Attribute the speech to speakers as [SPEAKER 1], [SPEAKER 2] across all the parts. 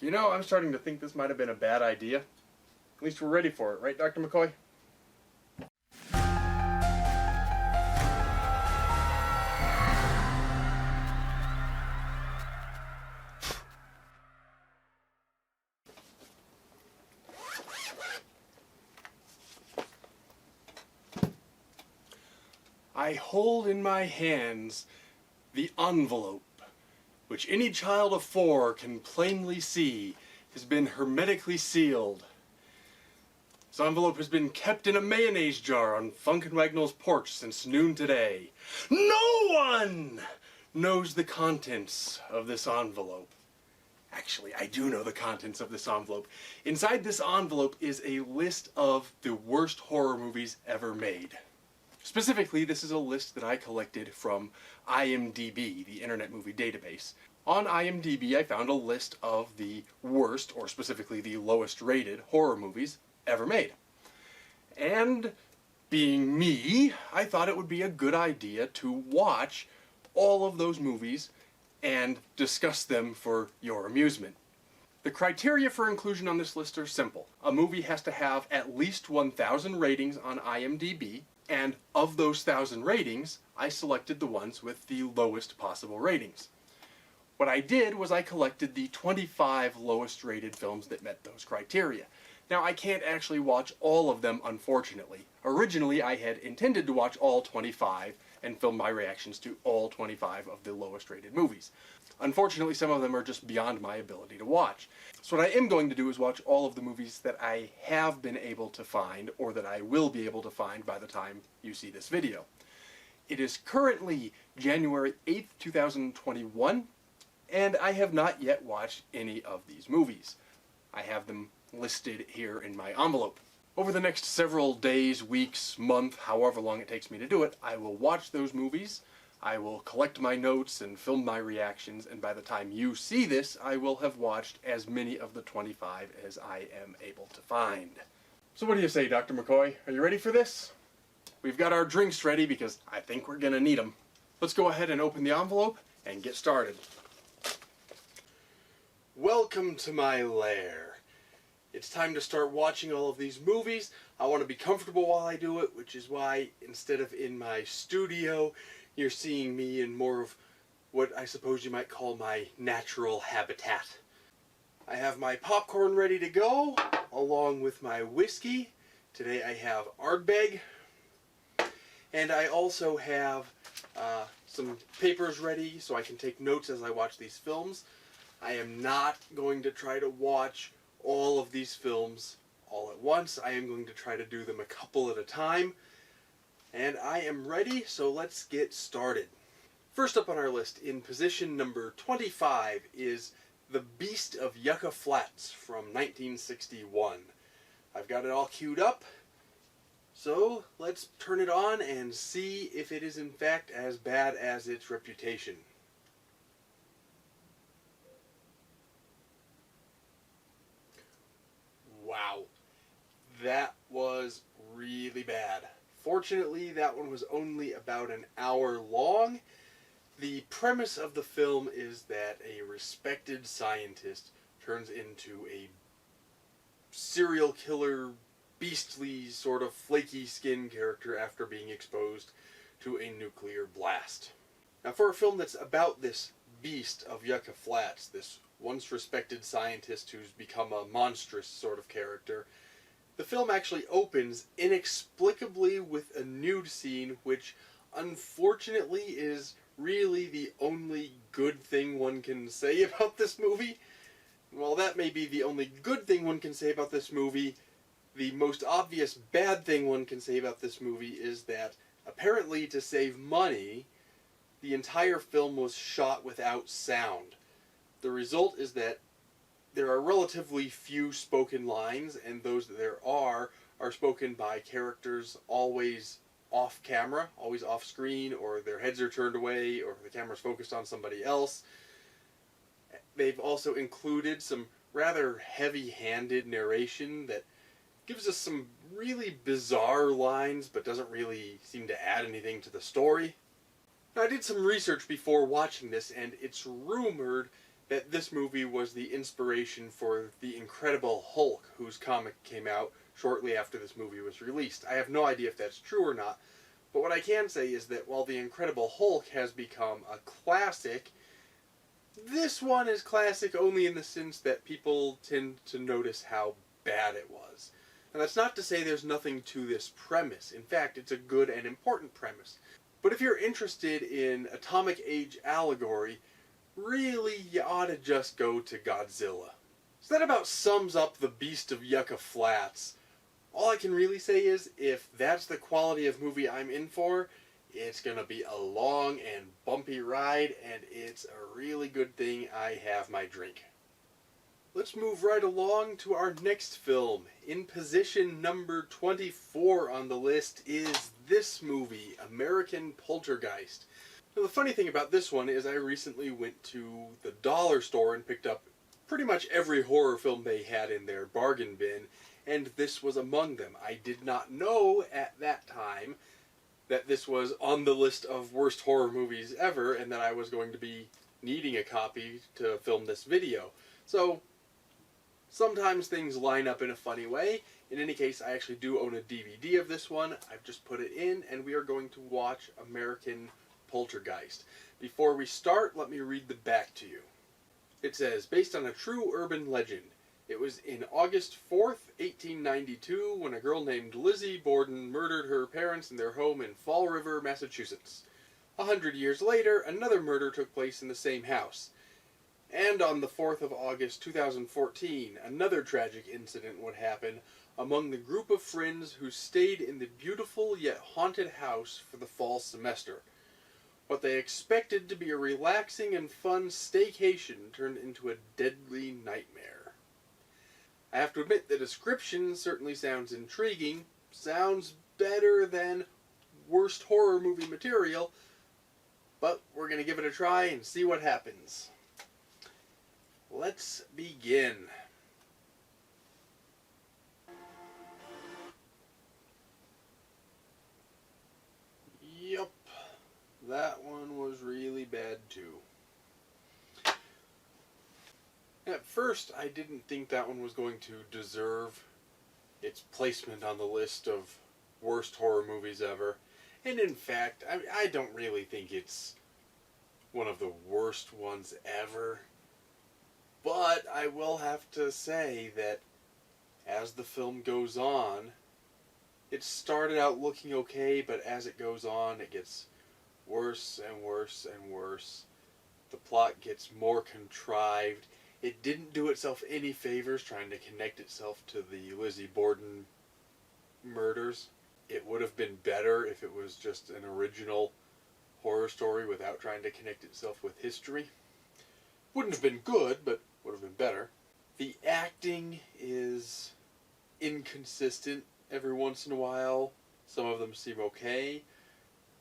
[SPEAKER 1] You know, I'm starting to think this might have been a bad idea. At least we're ready for it, right, Dr. McCoy? I hold in my hands the envelope, which any child of 4 can plainly see has been hermetically sealed. This envelope has been kept in a mayonnaise jar on Funk and Wagnall's porch since noon today. No one knows the contents of this envelope. Actually, I do know the contents of this envelope. Inside this envelope is a list of the worst horror movies ever made. Specifically, this is a list that I collected from IMDb, the Internet Movie Database. On IMDb, I found a list of the worst, or specifically the lowest rated, horror movies ever made. And being me, I thought it would be a good idea to watch all of those movies and discuss them for your amusement. The criteria for inclusion on this list are simple. A movie has to have at least 1,000 ratings on IMDb, and of those 1,000 ratings, I selected the ones with the lowest possible ratings. What I did was I collected the 25 lowest rated films that met those criteria. Now, I can't actually watch all of them, unfortunately. Originally, I had intended to watch all 25 and film my reactions to all 25 of the lowest rated movies. Unfortunately, some of them are just beyond my ability to watch. So what I am going to do is watch all of the movies that I have been able to find, or that I will be able to find by the time you see this video. It is currently January 8th, 2021, and I have not yet watched any of these movies. I have them listed here in my envelope. Over the next several days, weeks, month, however long it takes me to do it, I will watch those movies, I will collect my notes and film my reactions, and by the time you see this, I will have watched as many of the 25 as I am able to find. So what do you say, Dr. McCoy? Are you ready for this? We've got our drinks ready because I think we're gonna need them. Let's go ahead and open the envelope and get started. Welcome to my lair. It's time to start watching all of these movies. I want to be comfortable while I do it, which is why instead of in my studio, you're seeing me in more of what I suppose you might call my natural habitat. I have my popcorn ready to go, along with my whiskey. Today I have Ardbeg. And I also have some papers ready so I can take notes as I watch these films. I am not going to try to watch all of these films all at once. I am going to try to do them a couple at a time. And I am ready, so let's get started. First up on our list, in position number 25, is The Beast of Yucca Flats from 1961. I've got it all queued up, so let's turn it on and see if it is in fact as bad as its reputation. Wow, that was really bad. Fortunately, that one was only about an hour long. The premise of the film is that a respected scientist turns into a serial killer, beastly, sort of flaky skin character after being exposed to a nuclear blast. Now, for a film that's about this beast of Yucca Flats, this once respected scientist who's become a monstrous sort of character, the film actually opens inexplicably with a nude scene, which unfortunately is really the only good thing one can say about this movie. While that may be the only good thing one can say about this movie, the most obvious bad thing one can say about this movie is that apparently to save money, the entire film was shot without sound. The result is that there are relatively few spoken lines, and those that there are spoken by characters always off camera, always off screen, or their heads are turned away, or the camera's focused on somebody else. They've also included some rather heavy-handed narration that gives us some really bizarre lines, but doesn't really seem to add anything to the story. Now, I did some research before watching this, and it's rumored that this movie was the inspiration for The Incredible Hulk, whose comic came out shortly after this movie was released. I have no idea if that's true or not, but what I can say is that while The Incredible Hulk has become a classic, this one is classic only in the sense that people tend to notice how bad it was. And that's not to say there's nothing to this premise. In fact, it's a good and important premise. But if you're interested in atomic age allegory, really you ought to just go to Godzilla. So that about sums up The Beast of Yucca Flats. All I can really say is, if that's the quality of movie I'm in for, it's going to be a long and bumpy ride, and it's a really good thing I have my drink. Let's move right along to our next film. In position number 24 on the list is this movie, American Poltergeist. Now, the funny thing about this one is I recently went to the dollar store and picked up pretty much every horror film they had in their bargain bin, and this was among them. I did not know at that time that this was on the list of worst horror movies ever, and that I was going to be needing a copy to film this video. So, sometimes things line up in a funny way. In any case, I actually do own a DVD of this one. I've just put it in, and we are going to watch American Poltergeist. Before we start, let me read the back to you. It says, based on a true urban legend. It was in August 4th, 1892, when a girl named Lizzie Borden murdered her parents in their home in Fall River, Massachusetts. 100 years later, another murder took place in the same house. And on the 4th of August 2014, another tragic incident would happen among the group of friends who stayed in the beautiful yet haunted house for the fall semester. What they expected to be a relaxing and fun staycation turned into a deadly nightmare. I have to admit, the description certainly sounds intriguing, sounds better than worst horror movie material, but we're going to give it a try and see what happens. Let's begin. Yup, that one was really bad too. At first, I didn't think that one was going to deserve its placement on the list of worst horror movies ever. And in fact, I don't really think it's one of the worst ones ever. But I will have to say that as the film goes on, it started out looking okay, but as it goes on, it gets worse and worse and worse. The plot gets more contrived. It didn't do itself any favors trying to connect itself to the Lizzie Borden murders. It would have been better if it was just an original horror story without trying to connect itself with history. Wouldn't have been good, but would have been better. The acting is inconsistent every once in a while. Some of them seem okay.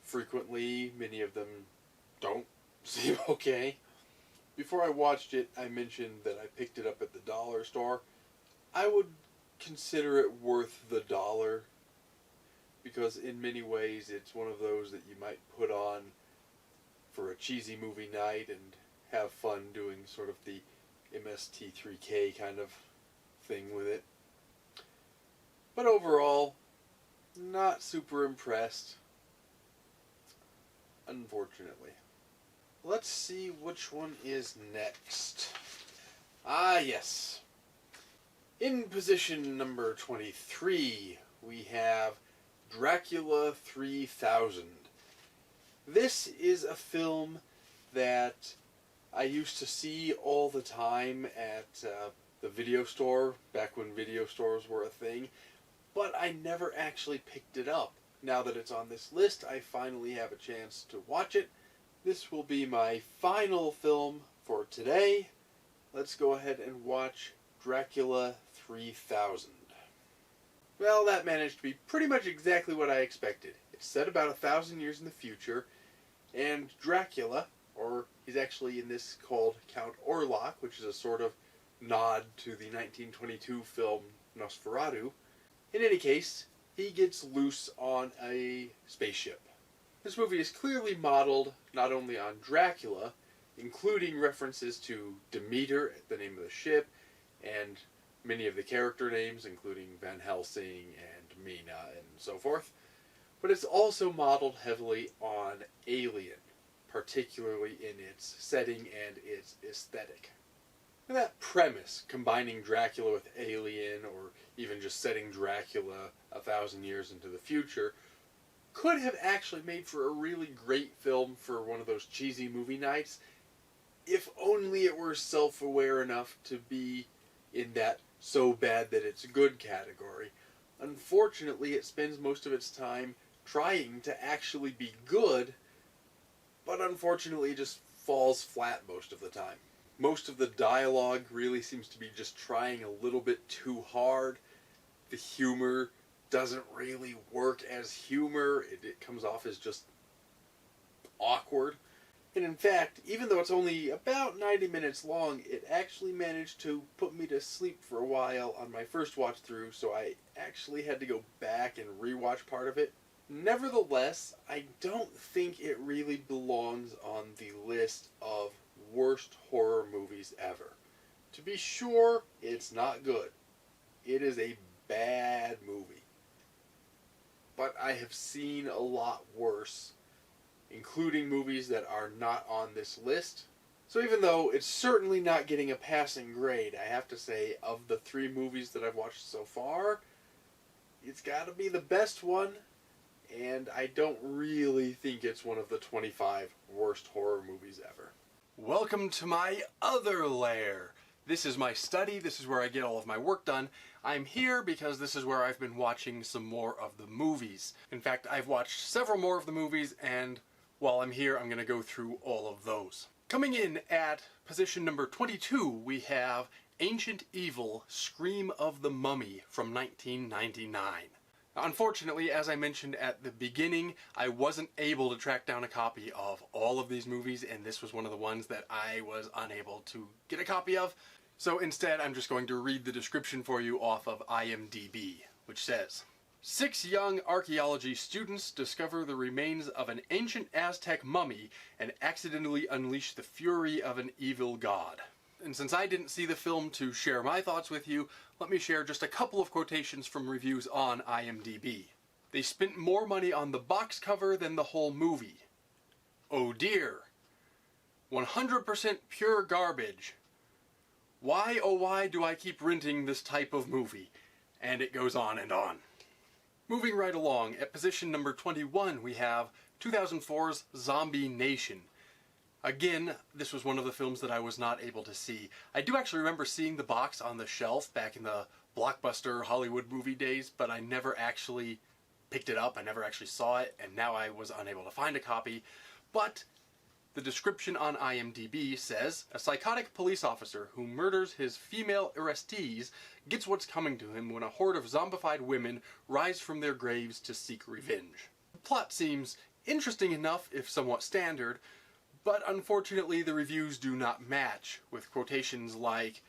[SPEAKER 1] Frequently, many of them don't seem okay. Before I watched it, I mentioned that I picked it up at the dollar store. I would consider it worth the $1, because in many ways it's one of those that you might put on for a cheesy movie night and have fun doing sort of the MST3K kind of thing with it. But overall, not super impressed, unfortunately. Let's see which one is next. Ah, yes. In position number 23, we have Dracula 3000. This is a film that I used to see all the time at the video store, back when video stores were a thing, but I never actually picked it up. Now that it's on this list, I finally have a chance to watch it. This will be my final film for today. Let's go ahead and watch Dracula 3000. Well, that managed to be pretty much exactly what I expected. It's set about 1,000 years in the future, and Dracula, or he's actually in this called Count Orlok, which is a sort of nod to the 1922 film Nosferatu. In any case, he gets loose on a spaceship. This movie is clearly modeled not only on Dracula,
[SPEAKER 2] including references to Demeter, the name of the ship, and many of the character names, including Van Helsing and Mina and so forth. But it's also modeled heavily on Alien, particularly in its setting and its aesthetic. And that premise, combining Dracula with Alien, or even just setting Dracula 1,000 years into the future, could have actually made for a really great film for one of those cheesy movie nights, if only it were self-aware enough to be in that so bad that it's good category. Unfortunately, it spends most of its time trying to actually be good, but unfortunately it just falls flat most of the time. Most of the dialogue really seems to be just trying a little bit too hard. The humor doesn't really work as humor. It comes off as just awkward. And in fact, even though it's only about 90 minutes long, it actually managed to put me to sleep for a while on my first watch through, so I actually had to go back and rewatch part of it. Nevertheless, I don't think it really belongs on the list of worst horror movies ever. To be sure, it's not good. It is a bad movie. But I have seen a lot worse, including movies that are not on this list. So even though it's certainly not getting a passing grade, I have to say, of the 3 movies that I've watched so far, it's got to be the best one, and I don't really think it's one of the 25 worst horror movies ever.
[SPEAKER 1] Welcome to my other lair. This is my study, this is where I get all of my work done. I'm here because this is where I've been watching some more of the movies. In fact, I've watched several more of the movies, and while I'm here, I'm going to go through all of those. Coming in at position number 22, we have Ancient Evil, Scream of the Mummy from 1999. Unfortunately, as I mentioned at the beginning, I wasn't able to track down a copy of all of these movies, and this was one of the ones that I was unable to get a copy of. So instead, I'm just going to read the description for you off of IMDb, which says, 6 young archaeology students discover the remains of an ancient Aztec mummy and accidentally unleash the fury of an evil god. And since I didn't see the film to share my thoughts with you, let me share just a couple of quotations from reviews on IMDb. They spent more money on the box cover than the whole movie. Oh dear. 100% pure garbage. Why, oh why do I keep renting this type of movie? And it goes on and on. Moving right along, at position number 21 we have 2004's Zombie Nation. Again, this was one of the films that I was not able to see. I do actually remember seeing the box on the shelf back in the blockbuster Hollywood movie days, but I never actually picked it up, I never actually saw it, and now I was unable to find a copy. But the description on IMDb says, a psychotic police officer who murders his female arrestees gets what's coming to him when a horde of zombified women rise from their graves to seek revenge. The plot seems interesting enough, if somewhat standard, but unfortunately the reviews do not match, with quotations like,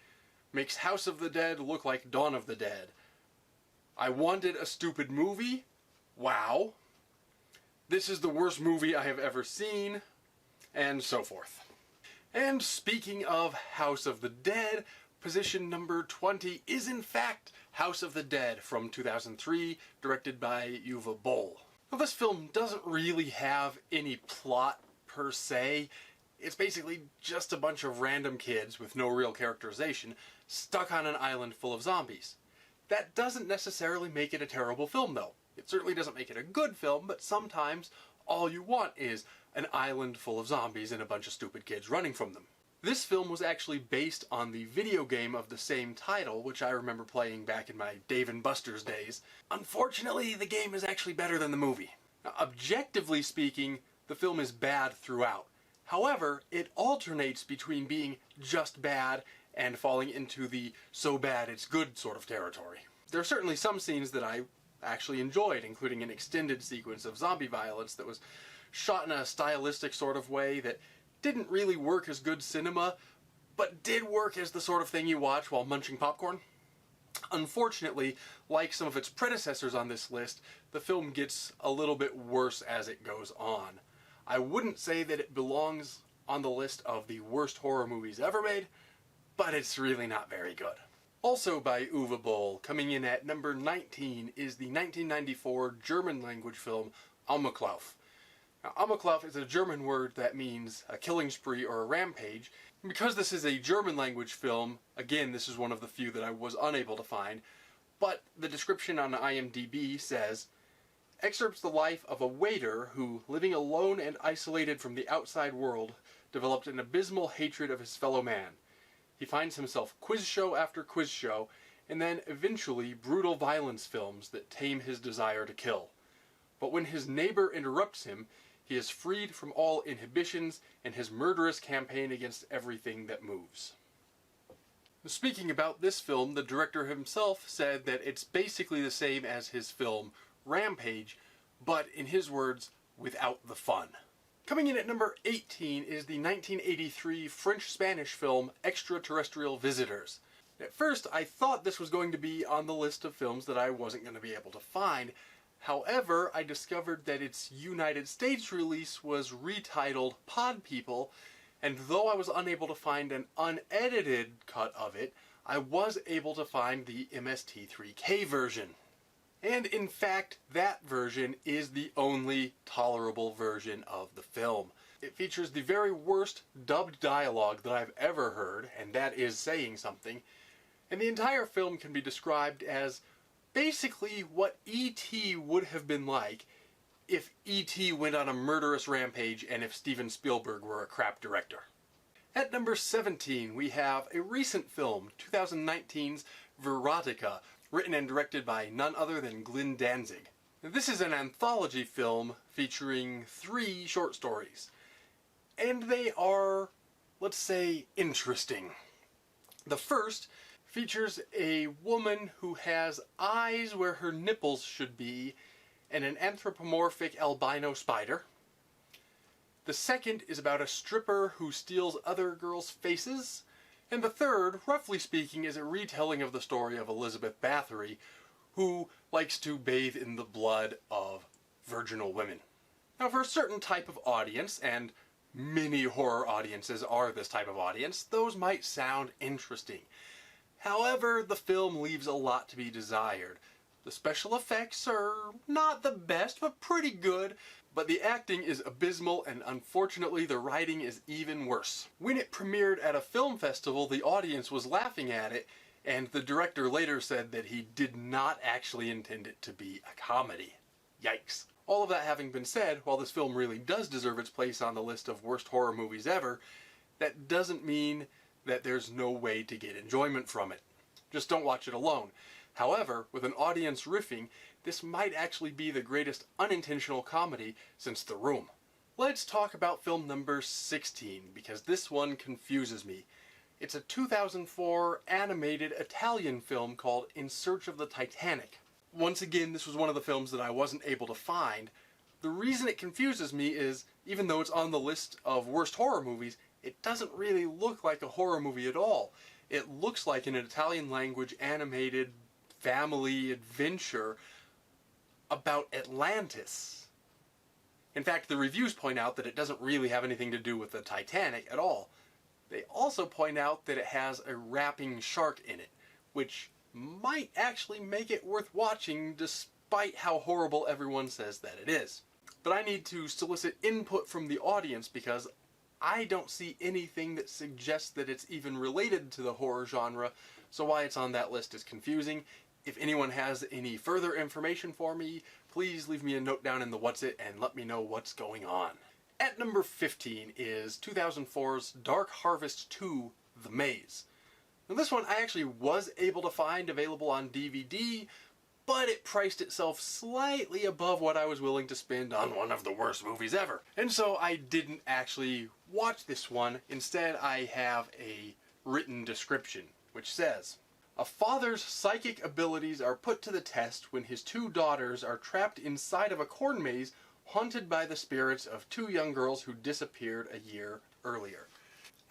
[SPEAKER 1] makes House of the Dead look like Dawn of the Dead. I wanted a stupid movie? Wow. This is the worst movie I have ever seen, and so forth. And speaking of House of the Dead, position number 20 is in fact House of the Dead from 2003, directed by Uwe Boll. Now this film doesn't really have any plot per se. It's basically just a bunch of random kids with no real characterization stuck on an island full of zombies. That doesn't necessarily make it a terrible film though. It certainly doesn't make it a good film, but sometimes all you want is an island full of zombies and a bunch of stupid kids running from them. This film was actually based on the video game of the same title, which I remember playing back in my Dave and Buster's days. Unfortunately, the game is actually better than the movie. Now, objectively speaking, the film is bad throughout. However, it alternates between being just bad and falling into the so bad it's good sort of territory. There are certainly some scenes that I actually enjoyed, including an extended sequence of zombie violence that was shot in a stylistic sort of way that didn't really work as good cinema, but did work as the sort of thing you watch while munching popcorn. Unfortunately, like some of its predecessors on this list, the film gets a little bit worse as it goes on. I wouldn't say that it belongs on the list of the worst horror movies ever made, but it's really not very good. Also by Uwe Boll, coming in at number 19, is the 1994 German language film Amoklauf. Now, Amoklauf is a German word that means a killing spree or a rampage. And because this is a German language film, again, this is one of the few that I was unable to find, but the description on IMDb says, excerpts the life of a waiter who, living alone and isolated from the outside world, developed an abysmal hatred of his fellow man. He finds himself quiz show after quiz show, and then eventually brutal violence films that tame his desire to kill. But when his neighbor interrupts him, he is freed from all inhibitions in his murderous campaign against everything that moves. Speaking about this film, the director himself said that it's basically the same as his film Rampage, but in his words, without the fun. Coming in at number 18 is the 1983 French-Spanish film Extra-Terrestrial Visitors. At first, I thought this was going to be on the list of films that I wasn't going to be able to find. However, I discovered that its United States release was retitled Pod People, and though I was unable to find an unedited cut of it, I was able to find the MST3K version. And in fact, that version is the only tolerable version of the film. It features the very worst dubbed dialogue that I've ever heard, and that is saying something. And the entire film can be described as basically what E.T. would have been like if E.T. went on a murderous rampage and if Steven Spielberg were a crap director. At number 17, we have a recent film, 2019's Verotika, written and directed by none other than Glenn Danzig. This is an anthology film featuring 3 short stories. And they are, let's say, interesting. The first features a woman who has eyes where her nipples should be and an anthropomorphic albino spider. The second is about a stripper who steals other girls' faces. And the third, roughly speaking, is a retelling of the story of Elizabeth Bathory, who likes to bathe in the blood of virginal women. Now, for a certain type of audience, and many horror audiences are this type of audience, those might sound interesting. However, the film leaves a lot to be desired. The special effects are not the best, but pretty good. But the acting is abysmal, and unfortunately the writing is even worse. When it premiered at a film festival, the audience was laughing at it, and the director later said that he did not actually intend it to be a comedy. Yikes. All of that having been said, while this film really does deserve its place on the list of worst horror movies ever, that doesn't mean that there's no way to get enjoyment from it. Just don't watch it alone. However, with an audience riffing, this might actually be the greatest unintentional comedy since The Room. Let's talk about film number 16, because this one confuses me. It's a 2004 animated Italian film called In Search of the Titanic. Once again, this was one of the films that I wasn't able to find. The reason it confuses me is, even though it's on the list of worst horror movies, it doesn't really look like a horror movie at all. It looks like an Italian language animated family adventure about Atlantis. In fact, the reviews point out that it doesn't really have anything to do with the Titanic at all. They also point out that it has a rapping shark in it, which might actually make it worth watching despite how horrible everyone says that it is. But I need to solicit input from the audience because I don't see anything that suggests that it's even related to the horror genre, so why it's on that list is confusing. If anyone has any further information for me, please leave me a note down in the What's It and let me know what's going on. At number 15 is 2004's Dark Harvest 2, The Maze. Now this one I actually was able to find available on DVD, but it priced itself slightly above what I was willing to spend on one of the worst movies ever. And so I didn't actually watch this one. Instead, I have a written description, which says, a father's psychic abilities are put to the test when his 2 daughters are trapped inside of a corn maze haunted by the spirits of 2 young girls who disappeared a year earlier.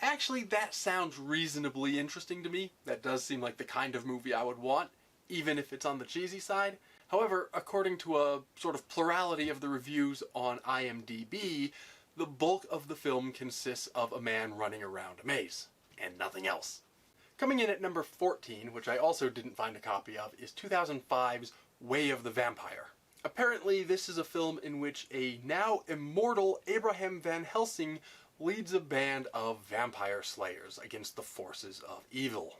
[SPEAKER 1] Actually, that sounds reasonably interesting to me. That does seem like the kind of movie I would want, even if it's on the cheesy side. However, according to a sort of plurality of the reviews on IMDb, the bulk of the film consists of a man running around a maze, and nothing else. Coming in at number 14, which I also didn't find a copy of, is 2005's Way of the Vampire. Apparently, this is a film in which a now immortal Abraham Van Helsing leads a band of vampire slayers against the forces of evil.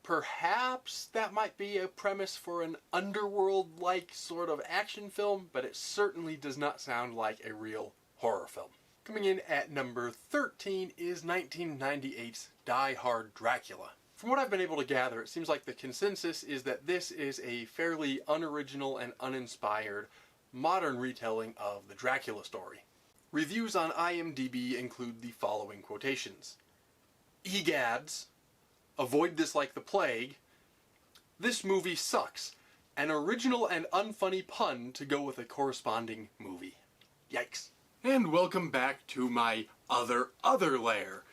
[SPEAKER 1] Perhaps that might be a premise for an underworld-like sort of action film, but it certainly does not sound like a real horror film. Coming in at number 13 is 1998's Die Hard Dracula. From what I've been able to gather, it seems like the consensus is that this is a fairly unoriginal and uninspired modern retelling of the Dracula story. Reviews on IMDb include the following quotations. Egads, avoid this like the plague. This movie sucks. An original and unfunny pun to go with a corresponding movie. Yikes. And welcome back to my other lair.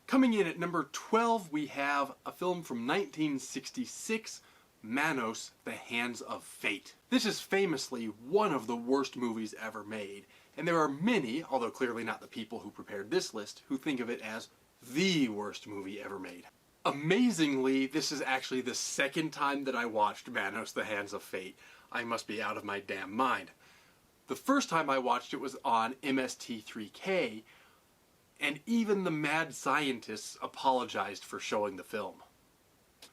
[SPEAKER 1] Coming in at number 12, we have a film from 1966, Manos, The Hands of Fate. This is famously one of the worst movies ever made, and there are many, although clearly not the people who prepared this list, who think of it as the worst movie ever made. Amazingly, this is actually the second time that I watched Manos, The Hands of Fate. I must be out of my damn mind. The first time I watched it was on MST3K, and even the mad scientists apologized for showing the film.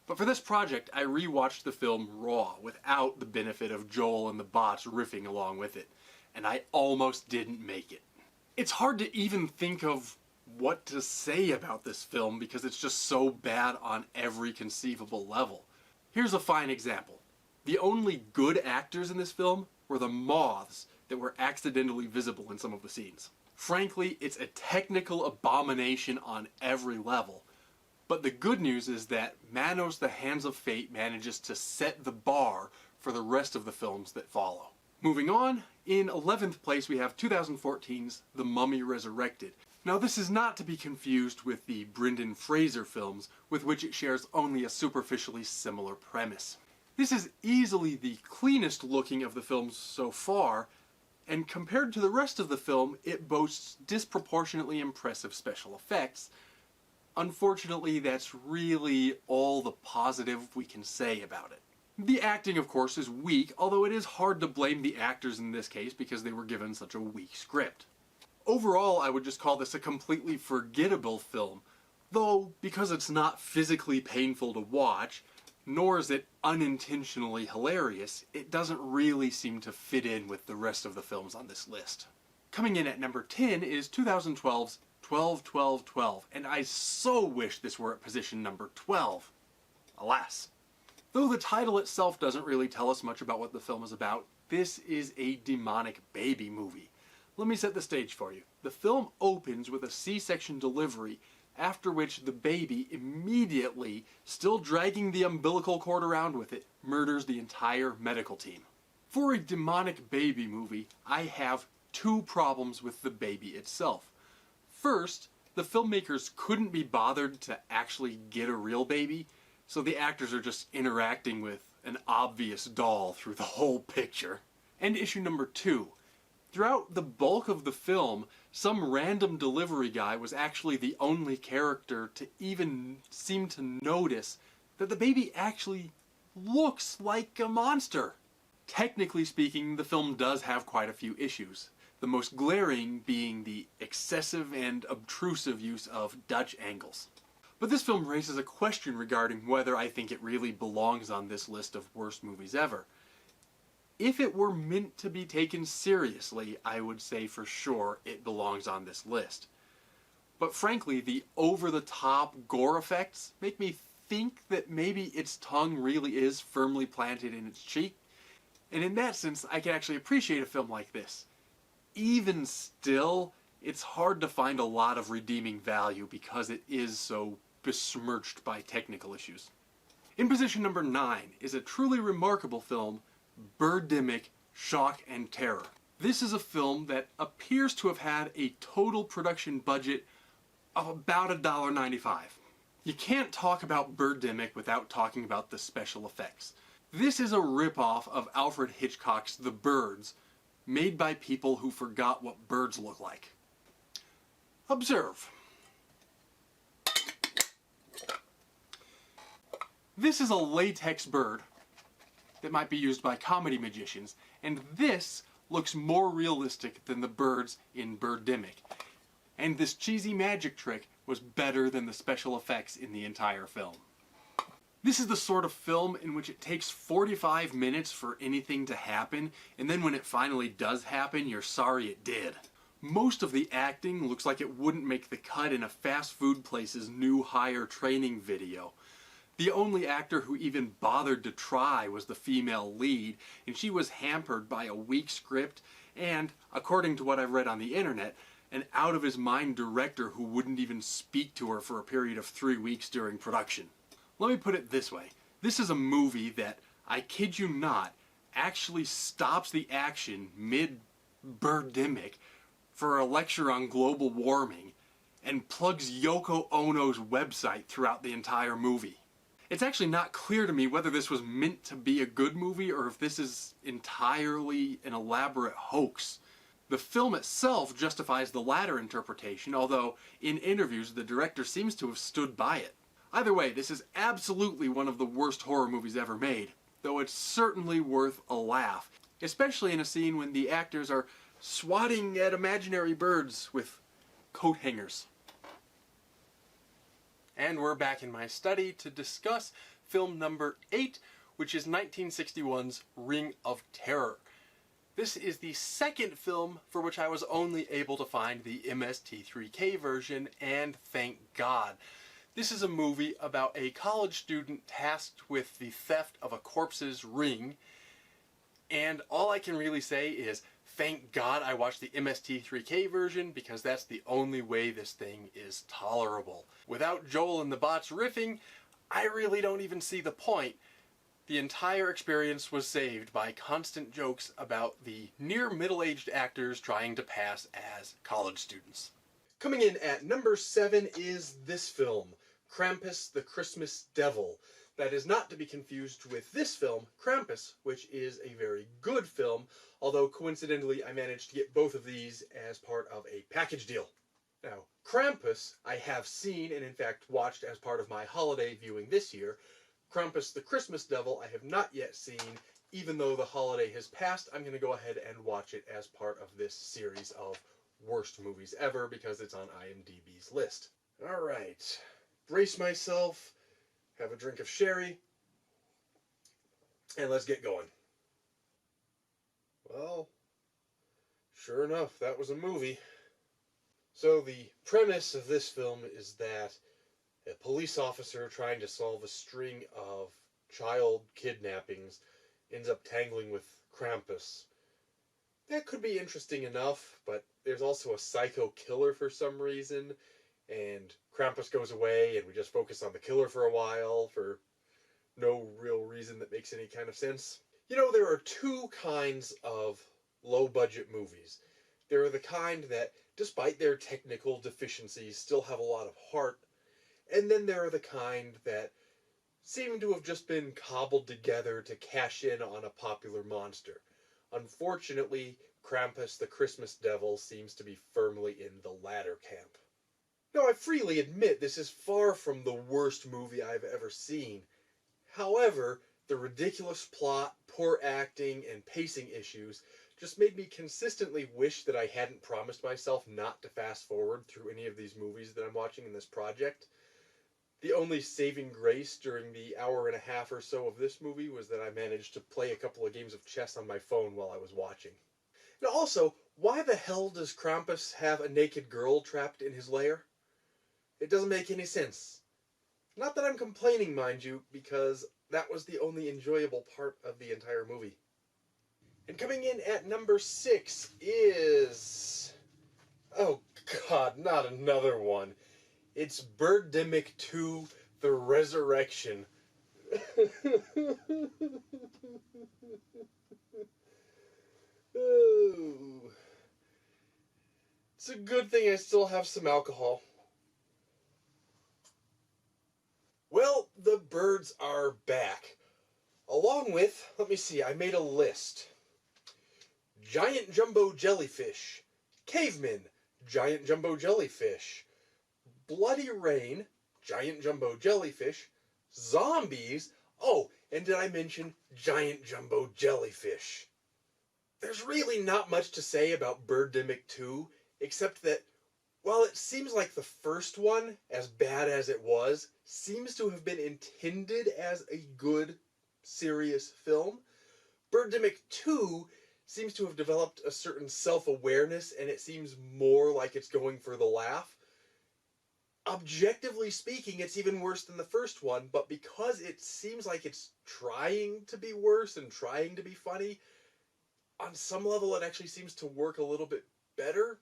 [SPEAKER 1] But for this project, I rewatched the film raw, without the benefit of Joel and the bots riffing along with it, and I almost didn't make it. It's hard to even think of what to say about this film because it's just so bad on every conceivable level. Here's a fine example. The only good actors in this film were the moths that were accidentally visible in some of the scenes. Frankly, it's a technical abomination on every level. But the good news is that Manos, The Hands of Fate manages to set the bar for the rest of the films that follow. Moving on, in 11th place we have 2014's The Mummy Resurrected. Now this is not to be confused with the Brendan Fraser films, with which it shares only a superficially similar premise. This is easily the cleanest looking of the films so far, and compared to the rest of the film, it boasts disproportionately impressive special effects. Unfortunately, that's really all the positive we can say about it. The acting, of course, is weak, although it is hard to blame the actors in this case because they were given such a weak script. Overall, I would just call this a completely forgettable film, though because it's not physically painful to watch, nor is it unintentionally hilarious, it doesn't really seem to fit in with the rest of the films on this list. Coming in at number 10 is 2012's 12-12-12, and I so wish this were at position number 12. Alas. Though the title itself doesn't really tell us much about what the film is about, this is a demonic baby movie. Let me set the stage for you. The film opens with a C-section delivery, after which the baby immediately, still dragging the umbilical cord around with it, murders the entire medical team. For a demonic baby movie, I have two problems with the baby itself. First, the filmmakers couldn't be bothered to actually get a real baby, so the actors are just interacting with an obvious doll through the whole picture. And issue number 2. Throughout the bulk of the film, some random delivery guy was actually the only character to even seem to notice that the baby actually looks like a monster. Technically speaking, the film does have quite a few issues. The most glaring being the excessive and obtrusive use of Dutch angles. But this film raises a question regarding whether I think it really belongs on this list of worst movies ever. If it were meant to be taken seriously, I would say for sure it belongs on this list. But frankly, the over-the-top gore effects make me think that maybe its tongue really is firmly planted in its cheek. And in that sense, I can actually appreciate a film like this. Even still, it's hard to find a lot of redeeming value because it is so besmirched by technical issues. In position number 9 is a truly remarkable film, Birdemic, Shock and Terror. This is a film that appears to have had a total production budget of about $1.95. You can't talk about Birdemic without talking about the special effects. This is a ripoff of Alfred Hitchcock's The Birds, made by people who forgot what birds look like. Observe. This is a latex bird that might be used by comedy magicians, and this looks more realistic than the birds in Birdemic. And this cheesy magic trick was better than the special effects in the entire film. This is the sort of film in which it takes 45 minutes for anything to happen, and then when it finally does happen, you're sorry it did. Most of the acting looks like it wouldn't make the cut in a fast food place's new hire training video. The only actor who even bothered to try was the female lead, and she was hampered by a weak script and, according to what I've read on the internet, an out-of-his-mind director who wouldn't even speak to her for a period of 3 weeks during production. Let me put it this way. This is a movie that, I kid you not, actually stops the action mid-Birdemic for a lecture on global warming and plugs Yoko Ono's website throughout the entire movie. It's actually not clear to me whether this was meant to be a good movie or if this is entirely an elaborate hoax. The film itself justifies the latter interpretation, although in interviews the director seems to have stood by it. Either way, this is absolutely one of the worst horror movies ever made, though it's certainly worth a laugh, especially in a scene when the actors are swatting at imaginary birds with coat hangers. And we're back in my study to discuss film number 8, which is 1961's Ring of Terror. This is the second film for which I was only able to find the MST3K version, and thank God. This is a movie about a college student tasked with the theft of a corpse's ring, and all I can really say is, thank God I watched the MST3K version, because that's the only way this thing is tolerable. Without Joel and the bots riffing, I really don't even see the point. The entire experience was saved by constant jokes about the near middle-aged actors trying to pass as college students. Coming in at number 7 is this film, Krampus the Christmas Devil. That is not to be confused with this film, Krampus, which is a very good film, although coincidentally I managed to get both of these as part of a package deal. Now, Krampus I have seen and in fact watched as part of my holiday viewing this year. Krampus the Christmas Devil I have not yet seen. Even though the holiday has passed, I'm going to go ahead and watch it as part of this series of worst movies ever because it's on IMDb's list. Alright, brace myself, have a drink of sherry, and let's get going. Well, sure enough, that was a movie. So the premise of this film is that a police officer trying to solve a string of child kidnappings ends up tangling with Krampus. That could be interesting enough, but there's also a psycho killer for some reason, and Krampus goes away and we just focus on the killer for a while for no real reason that makes any kind of sense. You know, there are two kinds of low-budget movies. There are the kind that, despite their technical deficiencies, still have a lot of heart, and then there are the kind that seem to have just been cobbled together to cash in on a popular monster. Unfortunately, Krampus the Christmas Devil seems to be firmly in the latter camp. Now, I freely admit this is far from the worst movie I've ever seen. However, the ridiculous plot, poor acting, and pacing issues just made me consistently wish that I hadn't promised myself not to fast forward through any of these movies that I'm watching in this project. The only saving grace during the hour and a half or so of this movie was that I managed to play a couple of games of chess on my phone while I was watching. Now also, why the hell does Krampus have a naked girl trapped in his lair? It doesn't make any sense. Not that I'm complaining, mind you, because that was the only enjoyable part of the entire movie. And coming in at number 6 is... oh god, not another one. It's Birdemic 2, The Resurrection. Oh. It's a good thing I still have some alcohol. Well, the birds are back. Along with, let me see, I made a list. Giant jumbo jellyfish, cavemen,
[SPEAKER 2] giant jumbo jellyfish. Bloody rain, giant jumbo jellyfish. Zombies, oh, and did I mention giant jumbo jellyfish? There's really not much to say about Birdemic 2, except that while it seems like the first one, as bad as it was, seems to have been intended as a good, serious film, Birdemic 2 seems to have developed a certain self-awareness, and it seems more like it's going for the laugh. Objectively speaking, it's even worse than the first one, but because it seems like it's trying to be worse and trying to be funny, on some level it actually seems to work a little bit better.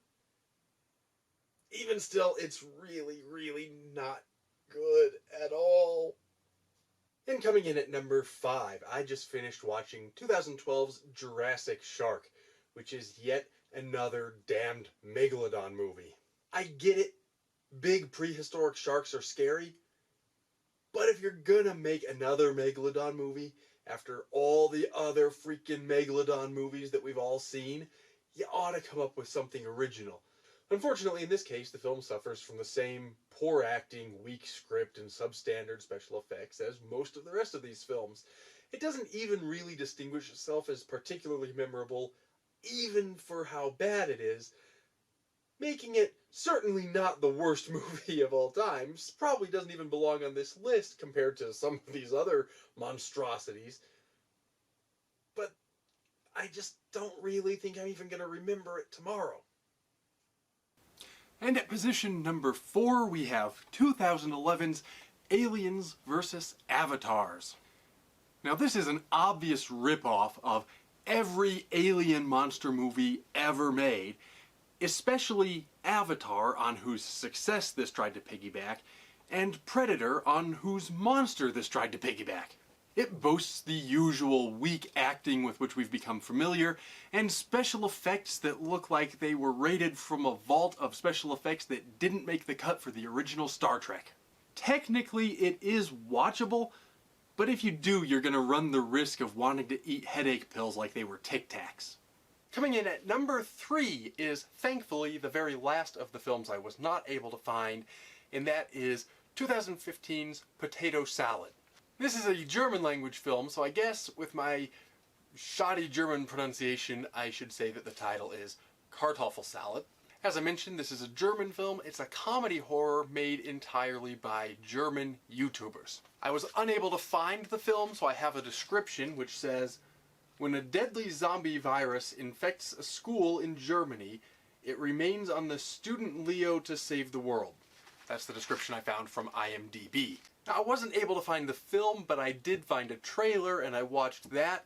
[SPEAKER 2] Even still, it's really, really not good at all. And coming in at number 5, I just finished watching 2012's Jurassic Shark, which is yet another damned Megalodon movie. I get it, big prehistoric sharks are scary, but if you're gonna make another Megalodon movie, after all the other freaking Megalodon movies that we've all seen, you ought to come up with something original. Unfortunately, in this case, the film suffers from the same poor acting, weak script, and substandard special effects as most of the rest of these films. It doesn't even really distinguish itself as particularly memorable, even for how bad it is, making it certainly not the worst movie of all time. Probably doesn't even belong on this list compared to some of these other monstrosities. But I just don't really think I'm even going to remember it tomorrow.
[SPEAKER 1] And at position number 4, we have 2011's Aliens vs. Avatars. Now this is an obvious ripoff of every alien monster movie ever made, especially Avatar, on whose success this tried to piggyback, and Predator, on whose monster this tried to piggyback. It boasts the usual weak acting with which we've become familiar, and special effects that look like they were raided from a vault of special effects that didn't make the cut for the original Star Trek. Technically, it is watchable, but if you do, you're going to run the risk of wanting to eat headache pills like they were Tic Tacs. Coming in at number 3 is, thankfully, the very last of the films I was not able to find, and that is 2015's Potato Salad. This is a German language film, so I guess with my shoddy German pronunciation, I should say that the title is Kartoffelsalat. As I mentioned, this is a German film. It's a comedy horror made entirely by German YouTubers. I was unable to find the film, so I have a description which says, "When a deadly zombie virus infects a school in Germany, it remains on the student Leo to save the world." That's the description I found from IMDb. Now, I wasn't able to find the film, but I did find a trailer, and I watched that.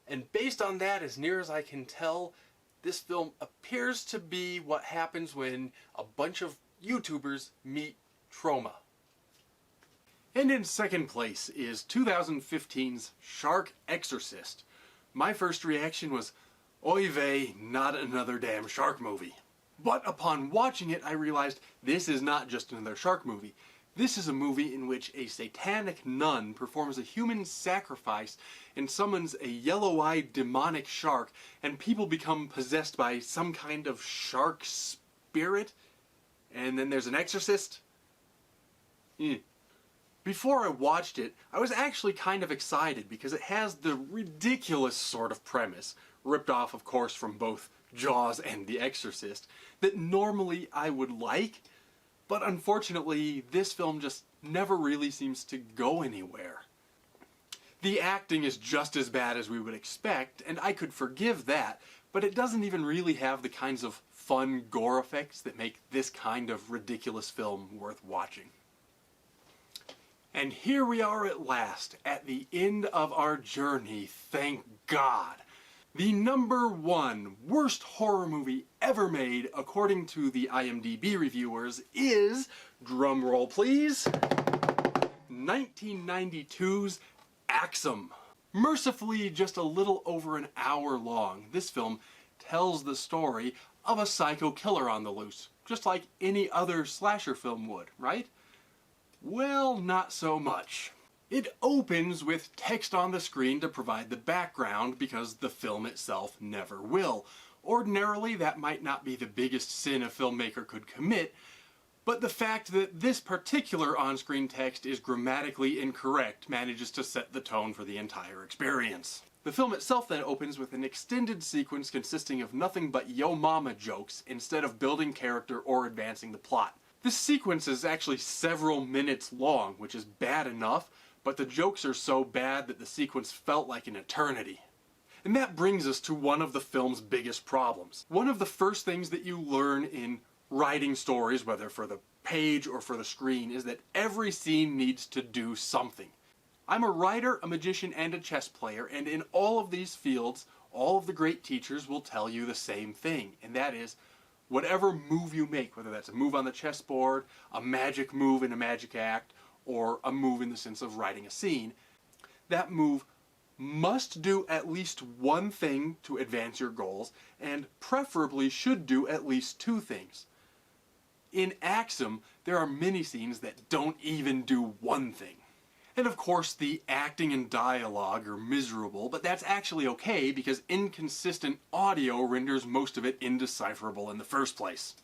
[SPEAKER 1] And based on that, as near as I can tell, this film appears to be what happens when a bunch of YouTubers meet trauma. And in second place is 2015's Shark Exorcist. My first reaction was, oy vey, not another damn shark movie. But upon watching it, I realized this is not just another shark movie. This is a movie in which a satanic nun performs a human sacrifice and summons a yellow-eyed demonic shark, and people become possessed by some kind of shark spirit, and then there's an exorcist. Before I watched it, I was actually kind of excited because it has the ridiculous sort of premise, ripped off of course from both Jaws and The Exorcist, that normally I would like, but unfortunately this film just never really seems to go anywhere. The acting is just as bad as we would expect, and I could forgive that, but it doesn't even really have the kinds of fun gore effects that make this kind of ridiculous film worth watching. And here we are at last, at the end of our journey, thank God. The number 1 worst horror movie ever made, according to the IMDb reviewers, is, drumroll please, 1992's Axum. Mercifully just a little over an hour long, this film tells the story of a psycho killer on the loose, just like any other slasher film would, right? Well, not so much. It opens with text on the screen to provide the background because the film itself never will. Ordinarily, that might not be the biggest sin a filmmaker could commit, but the fact that this particular on-screen text is grammatically incorrect manages to set the tone for the entire experience. The film itself then opens with an extended sequence consisting of nothing but yo mama jokes instead of building character or advancing the plot. This sequence is actually several minutes long, which is bad enough, but the jokes are so bad that the sequence felt like an eternity. And that brings us to one of the film's biggest problems. One of the first things that you learn in writing stories, whether for the page or for the screen, is that every scene needs to do something. I'm a writer, a magician, and a chess player, and in all of these fields, all of the great teachers will tell you the same thing, and that is, whatever move you make, whether that's a move on the chessboard, a magic move in a magic act, or a move in the sense of writing a scene, that move must do at least one thing to advance your goals, and preferably should do at least two things. In Axum, there are many scenes that don't even do one thing. And of course, the acting and dialogue are miserable, but that's actually okay because inconsistent audio renders most of it indecipherable in the first place.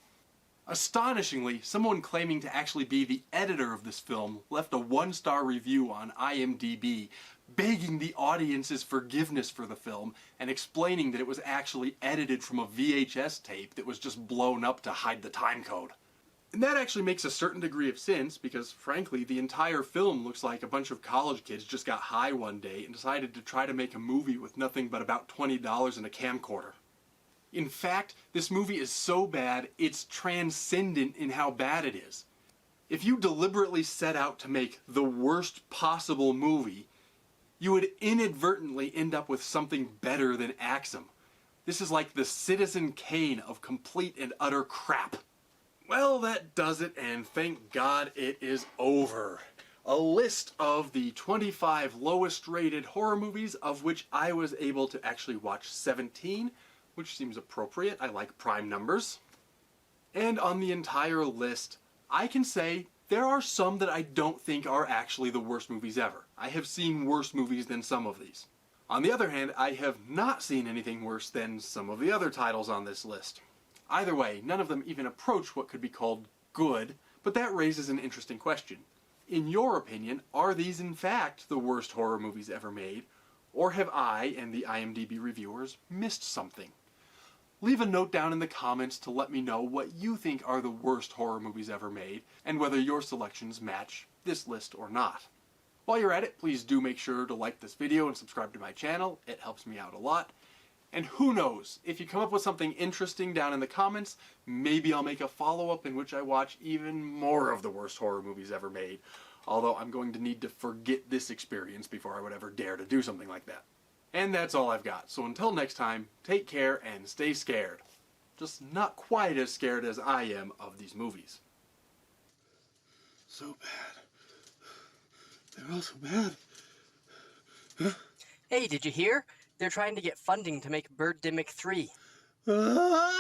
[SPEAKER 1] Astonishingly, someone claiming to actually be the editor of this film left a 1-star review on IMDb, begging the audience's forgiveness for the film and explaining that it was actually edited from a VHS tape that was just blown up to hide the timecode. And that actually makes a certain degree of sense because, frankly, the entire film looks like a bunch of college kids just got high one day and decided to try to make a movie with nothing but about $20 in a camcorder. In fact, this movie is so bad, it's transcendent in how bad it is. If you deliberately set out to make the worst possible movie, you would inadvertently end up with something better than Axum. This is like the Citizen Kane of complete and utter crap. Well, that does it, and thank God it is over. A list of the 25 lowest rated horror movies, of which I was able to actually watch 17, which seems appropriate. I like prime numbers. And on the entire list, I can say there are some that I don't think are actually the worst movies ever. I have seen worse movies than some of these. On the other hand, I have not seen anything worse than some of the other titles on this list. Either way, none of them even approach what could be called good, but that raises an interesting question. In your opinion, are these in fact the worst horror movies ever made, or have I and the IMDb reviewers missed something? Leave a note down in the comments to let me know what you think are the worst horror movies ever made, and whether your selections match this list or not. While you're at it, please do make sure to like this video and subscribe to my channel. It helps me out a lot. And who knows, if you come up with something interesting down in the comments, maybe I'll make a follow-up in which I watch even more of the worst horror movies ever made. Although I'm going to need to forget this experience before I would ever dare to do something like that. And that's all I've got. So until next time, take care and stay scared. Just not quite as scared as I am of these movies.
[SPEAKER 3] So bad. They're all so bad. Huh?
[SPEAKER 4] Hey, did you hear? They're trying to get funding to make Birdemic 3.
[SPEAKER 3] Ah!